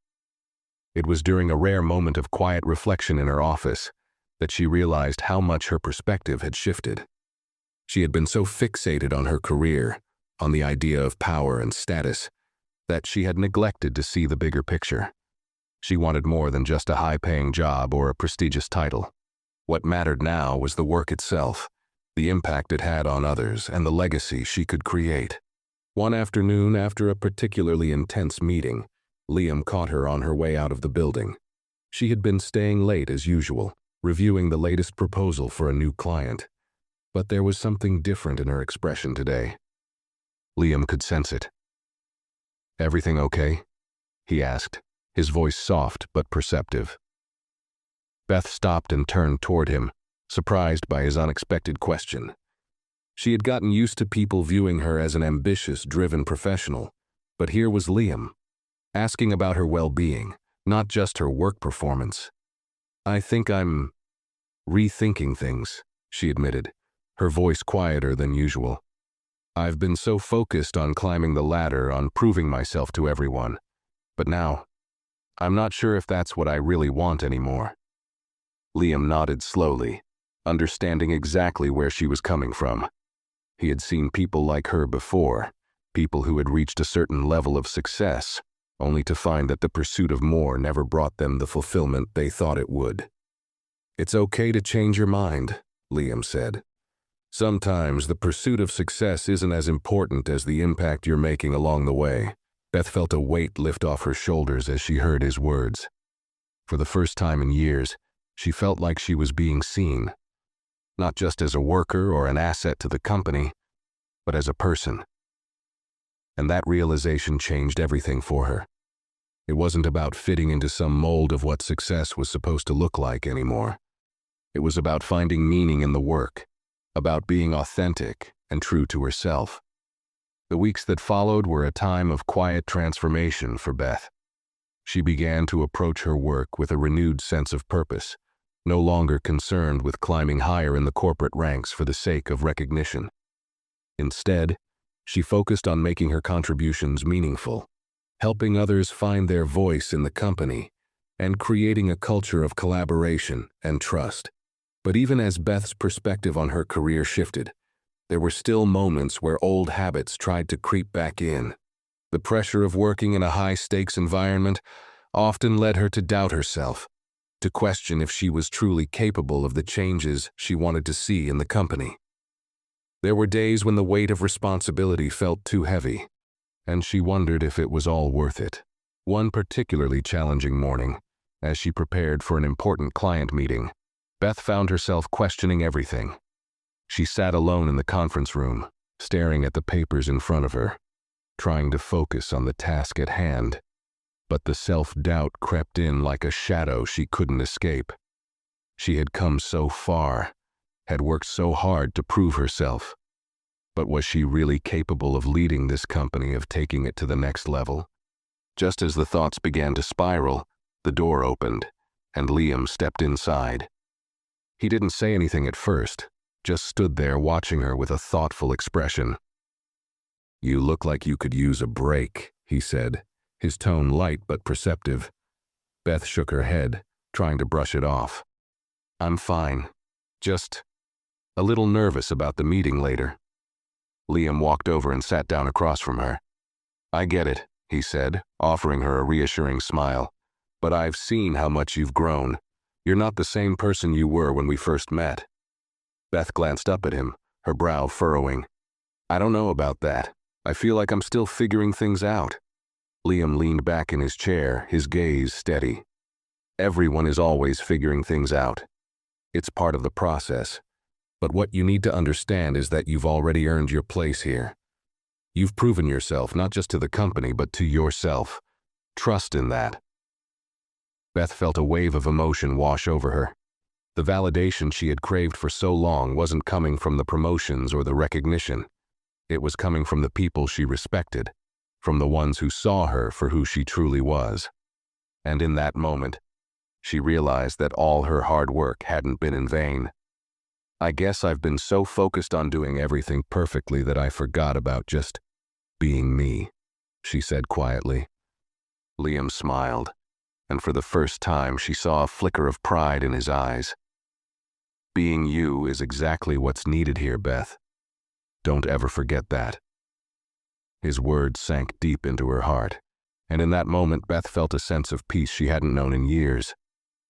Speaker 1: It was during a rare moment of quiet reflection in her office that she realized how much her perspective had shifted. She had been so fixated on her career, on the idea of power and status, that she had neglected to see the bigger picture. She wanted more than just a high-paying job or a prestigious title. What mattered now was the work itself, the impact it had on others, and the legacy she could create. One afternoon, after a particularly intense meeting, Liam caught her on her way out of the building. She had been staying late as usual, reviewing the latest proposal for a new client. But there was something different in her expression today. Liam could sense it. "Everything okay?" he asked, his voice soft but perceptive. Beth stopped and turned toward him, surprised by his unexpected question. She had gotten used to people viewing her as an ambitious, driven professional, but here was Liam, asking about her well-being, not just her work performance. "I think I'm rethinking things," she admitted, her voice quieter than usual. "I've been so focused on climbing the ladder, on proving myself to everyone. But now, I'm not sure if that's what I really want anymore." Liam nodded slowly, understanding exactly where she was coming from. He had seen people like her before, people who had reached a certain level of success, only to find that the pursuit of more never brought them the fulfillment they thought it would. "It's okay to change your mind," Liam said. "Sometimes the pursuit of success isn't as important as the impact you're making along the way." Beth felt a weight lift off her shoulders as she heard his words. For the first time in years, she felt like she was being seen, not just as a worker or an asset to the company, but as a person. And that realization changed everything for her. It wasn't about fitting into some mold of what success was supposed to look like anymore. It was about finding meaning in the work, about being authentic and true to herself. The weeks that followed were a time of quiet transformation for Beth. She began to approach her work with a renewed sense of purpose, no longer concerned with climbing higher in the corporate ranks for the sake of recognition. Instead, she focused on making her contributions meaningful, helping others find their voice in the company, and creating a culture of collaboration and trust. But even as Beth's perspective on her career shifted, there were still moments where old habits tried to creep back in. The pressure of working in a high-stakes environment often led her to doubt herself, to question if she was truly capable of the changes she wanted to see in the company. There were days when the weight of responsibility felt too heavy, and she wondered if it was all worth it. One particularly challenging morning, as she prepared for an important client meeting, Beth found herself questioning everything. She sat alone in the conference room, staring at the papers in front of her, trying to focus on the task at hand. But the self-doubt crept in like a shadow she couldn't escape. She had come so far, had worked so hard to prove herself. But was she really capable of leading this company, of taking it to the next level? Just as the thoughts began to spiral, the door opened, and Liam stepped inside. He didn't say anything at first, just stood there watching her with a thoughtful expression. "You look like you could use a break," he said, his tone light but perceptive. Beth shook her head, trying to brush it off. "I'm fine. Just a little nervous about the meeting later." Liam walked over and sat down across from her. "I get it," he said, offering her a reassuring smile. "But I've seen how much you've grown. You're not the same person you were when we first met." Beth glanced up at him, her brow furrowing. "I don't know about that. I feel like I'm still figuring things out." Liam leaned back in his chair, his gaze steady. "Everyone is always figuring things out. It's part of the process. But what you need to understand is that you've already earned your place here. You've proven yourself not just to the company, but to yourself. Trust in that." Beth felt a wave of emotion wash over her. The validation she had craved for so long wasn't coming from the promotions or the recognition. It was coming from the people she respected, from the ones who saw her for who she truly was. And in that moment, she realized that all her hard work hadn't been in vain. "I guess I've been so focused on doing everything perfectly that I forgot about just being me," she said quietly. Liam smiled, and for the first time she saw a flicker of pride in his eyes. "Being you is exactly what's needed here, Beth. Don't ever forget that." His words sank deep into her heart, and in that moment Beth felt a sense of peace she hadn't known in years.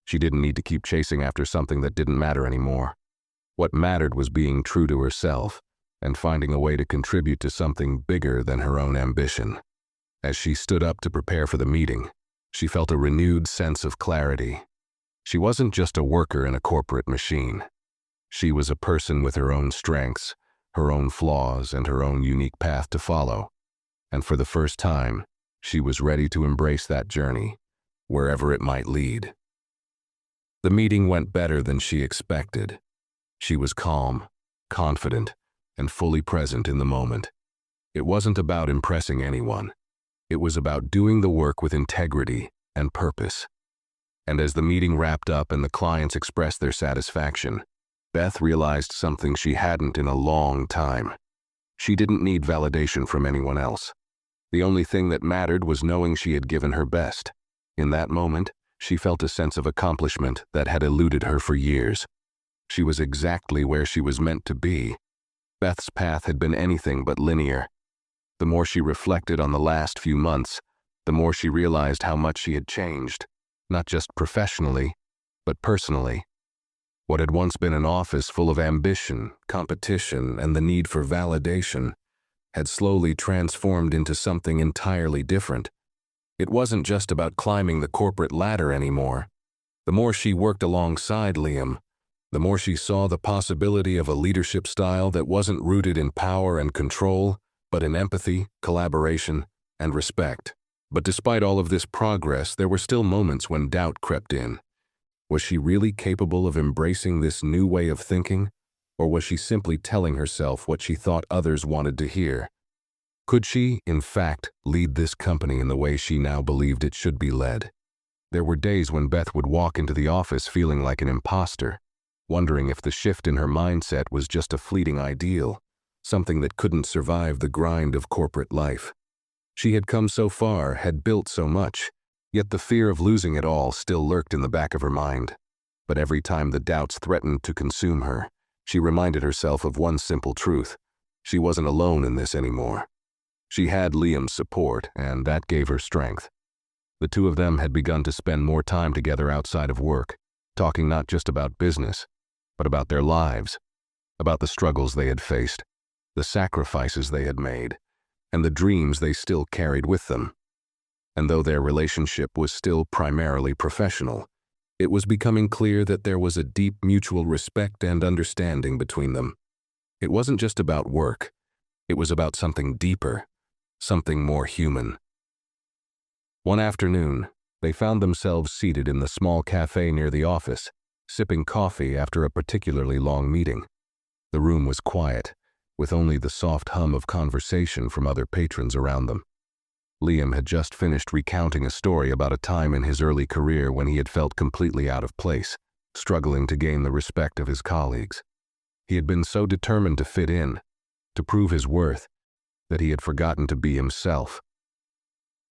Speaker 1: She didn't need to keep chasing after something that didn't matter anymore. What mattered was being true to herself and finding a way to contribute to something bigger than her own ambition. As she stood up to prepare for the meeting, she felt a renewed sense of clarity. She wasn't just a worker in a corporate machine. She was a person with her own strengths, her own flaws, and her own unique path to follow. And for the first time, she was ready to embrace that journey, wherever it might lead. The meeting went better than she expected. She was calm, confident, and fully present in the moment. It wasn't about impressing anyone. It was about doing the work with integrity and purpose. And as the meeting wrapped up and the clients expressed their satisfaction, Beth realized something she hadn't in a long time. She didn't need validation from anyone else. The only thing that mattered was knowing she had given her best. In that moment, she felt a sense of accomplishment that had eluded her for years. She was exactly where she was meant to be. Beth's path had been anything but linear. The more she reflected on the last few months, the more she realized how much she had changed, not just professionally, but personally. What had once been an office full of ambition, competition, and the need for validation had slowly transformed into something entirely different. It wasn't just about climbing the corporate ladder anymore. The more she worked alongside Liam, the more she saw the possibility of a leadership style that wasn't rooted in power and control, but in empathy, collaboration, and respect. But despite all of this progress, there were still moments when doubt crept in. Was she really capable of embracing this new way of thinking, or was she simply telling herself what she thought others wanted to hear? Could she, in fact, lead this company in the way she now believed it should be led? There were days when Beth would walk into the office feeling like an imposter, wondering if the shift in her mindset was just a fleeting ideal, something that couldn't survive the grind of corporate life. She had come so far, had built so much, yet the fear of losing it all still lurked in the back of her mind. But every time the doubts threatened to consume her, she reminded herself of one simple truth: she wasn't alone in this anymore. She had Liam's support, and that gave her strength. The two of them had begun to spend more time together outside of work, talking not just about business, but about their lives, about the struggles they had faced, the sacrifices they had made, and the dreams they still carried with them. And though their relationship was still primarily professional, it was becoming clear that there was a deep mutual respect and understanding between them. It wasn't just about work. It was about something deeper, something more human. One afternoon, they found themselves seated in the small cafe near the office, sipping coffee after a particularly long meeting. The room was quiet, with only the soft hum of conversation from other patrons around them. Liam had just finished recounting a story about a time in his early career when he had felt completely out of place, struggling to gain the respect of his colleagues. He had been so determined to fit in, to prove his worth, that he had forgotten to be himself.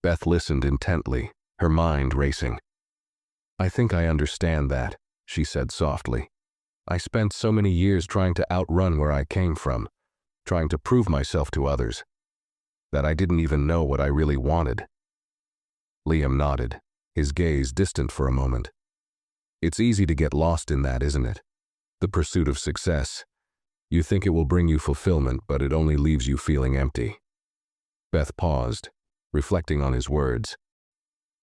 Speaker 1: Beth listened intently, her mind racing. "I think I understand that," she said softly. "I spent so many years trying to outrun where I came from, trying to prove myself to others, that I didn't even know what I really wanted." Liam nodded, his gaze distant for a moment. "It's easy to get lost in that, isn't it? The pursuit of success. You think it will bring you fulfillment, but it only leaves you feeling empty." Beth paused, reflecting on his words.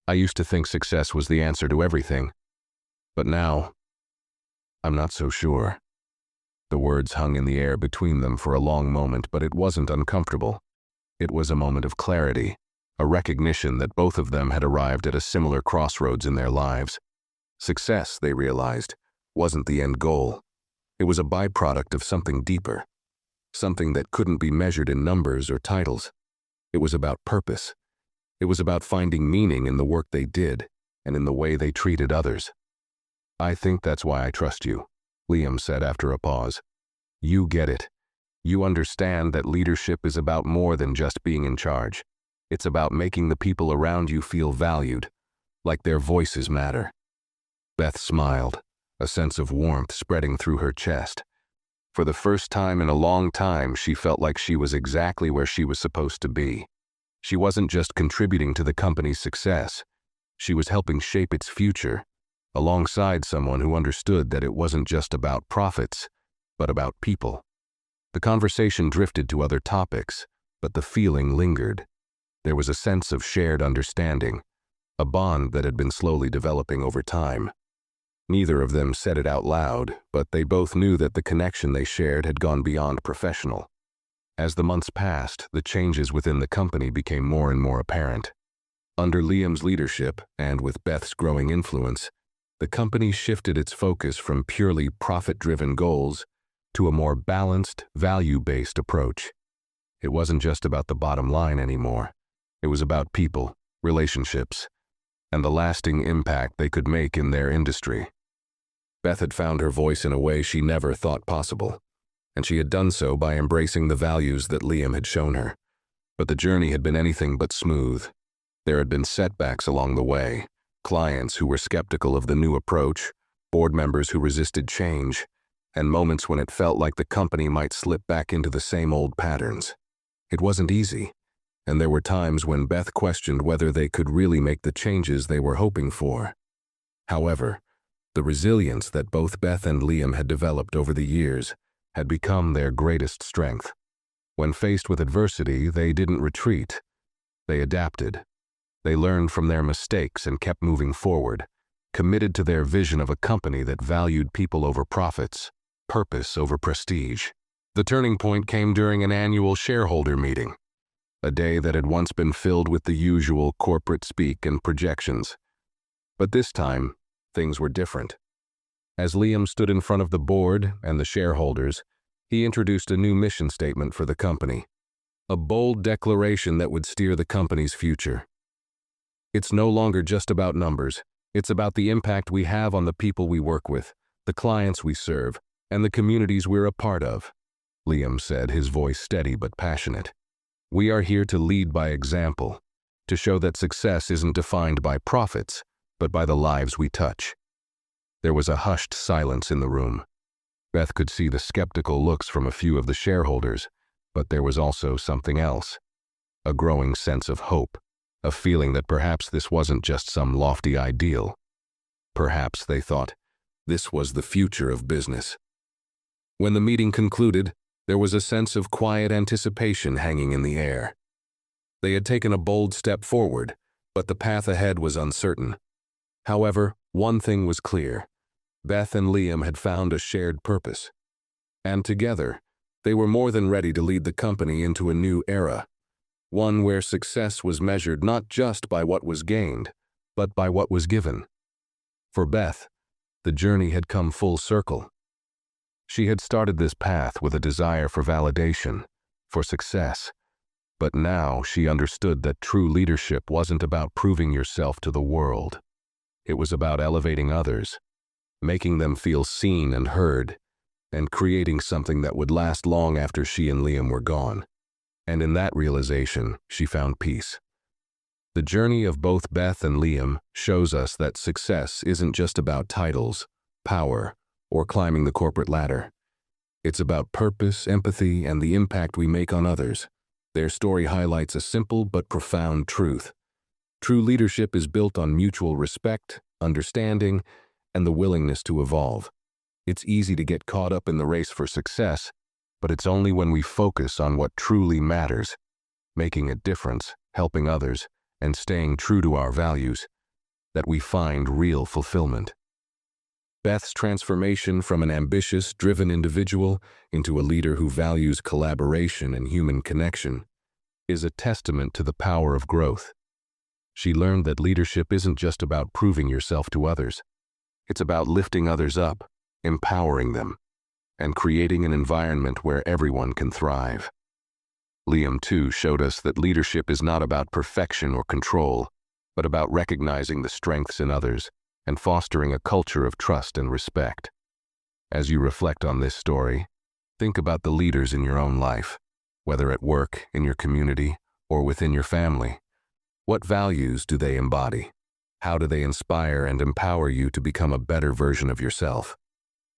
Speaker 1: "I used to think success was the answer to everything, but now, I'm not so sure." The words hung in the air between them for a long moment, but it wasn't uncomfortable. It was a moment of clarity, a recognition that both of them had arrived at a similar crossroads in their lives. Success, they realized, wasn't the end goal. It was a byproduct of something deeper, something that couldn't be measured in numbers or titles. It was about purpose. It was about finding meaning in the work they did and in the way they treated others. "I think that's why I trust you," Liam said after a pause. "You get it. You understand that leadership is about more than just being in charge. It's about making the people around you feel valued, like their voices matter." Beth smiled, a sense of warmth spreading through her chest. For the first time in a long time, she felt like she was exactly where she was supposed to be. She wasn't just contributing to the company's success. She was helping shape its future, alongside someone who understood that it wasn't just about profits, but about people. The conversation drifted to other topics, but the feeling lingered. There was a sense of shared understanding, a bond that had been slowly developing over time. Neither of them said it out loud, but they both knew that the connection they shared had gone beyond professional. As the months passed, the changes within the company became more and more apparent. Under Liam's leadership, and with Beth's growing influence, the company shifted its focus from purely profit-driven goals to a more balanced, value-based approach. It wasn't just about the bottom line anymore. It was about people, relationships, and the lasting impact they could make in their industry. Beth had found her voice in a way she never thought possible, and she had done so by embracing the values that Liam had shown her. But the journey had been anything but smooth. There had been setbacks along the way, clients who were skeptical of the new approach, board members who resisted change, and moments when it felt like the company might slip back into the same old patterns. It wasn't easy, and there were times when Beth questioned whether they could really make the changes they were hoping for. However, the resilience that both Beth and Liam had developed over the years had become their greatest strength. When faced with adversity, they didn't retreat. They adapted. They learned from their mistakes and kept moving forward, committed to their vision of a company that valued people over profits, purpose over prestige. The turning point came during an annual shareholder meeting, a day that had once been filled with the usual corporate speak and projections. But this time, things were different. As Liam stood in front of the board and the shareholders, he introduced a new mission statement for the company, a bold declaration that would steer the company's future. "It's no longer just about numbers. It's about the impact we have on the people we work with, the clients we serve, and the communities we're a part of," Liam said, his voice steady but passionate. "We are here to lead by example, to show that success isn't defined by profits, but by the lives we touch." There was a hushed silence in the room. Beth could see the skeptical looks from a few of the shareholders, but there was also something else, a growing sense of hope, a feeling that perhaps this wasn't just some lofty ideal. Perhaps, they thought, this was the future of business. When the meeting concluded, there was a sense of quiet anticipation hanging in the air. They had taken a bold step forward, but the path ahead was uncertain. However, one thing was clear. Beth and Liam had found a shared purpose. And together, they were more than ready to lead the company into a new era, one where success was measured not just by what was gained, but by what was given. For Beth, the journey had come full circle. She had started this path with a desire for validation, for success, but now she understood that true leadership wasn't about proving yourself to the world. It was about elevating others, making them feel seen and heard, and creating something that would last long after she and Liam were gone. And in that realization, she found peace. The journey of both Beth and Liam shows us that success isn't just about titles, power, or climbing the corporate ladder. It's about purpose, empathy, and the impact we make on others. Their story highlights a simple but profound truth. True leadership is built on mutual respect, understanding, and the willingness to evolve. It's easy to get caught up in the race for success, but it's only when we focus on what truly matters, making a difference, helping others, and staying true to our values, that we find real fulfillment. Beth's transformation from an ambitious, driven individual into a leader who values collaboration and human connection is a testament to the power of growth. She learned that leadership isn't just about proving yourself to others. It's about lifting others up, empowering them, and creating an environment where everyone can thrive. Liam, too, showed us that leadership is not about perfection or control, but about recognizing the strengths in others and fostering a culture of trust and respect. As you reflect on this story, think about the leaders in your own life, whether at work, in your community, or within your family. What values do they embody? How do they inspire and empower you to become a better version of yourself?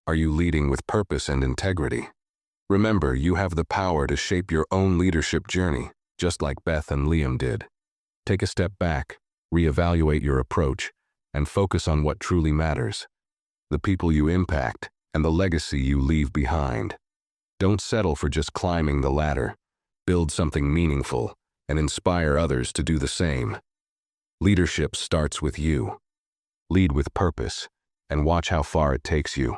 Speaker 1: Are you leading with purpose and integrity? Remember, you have the power to shape your own leadership journey, just like Beth and Liam did. Take a step back, reevaluate your approach, and focus on what truly matters: the people you impact and the legacy you leave behind. Don't settle for just climbing the ladder. Build something meaningful and inspire others to do the same. Leadership starts with you. Lead with purpose and watch how far it takes you.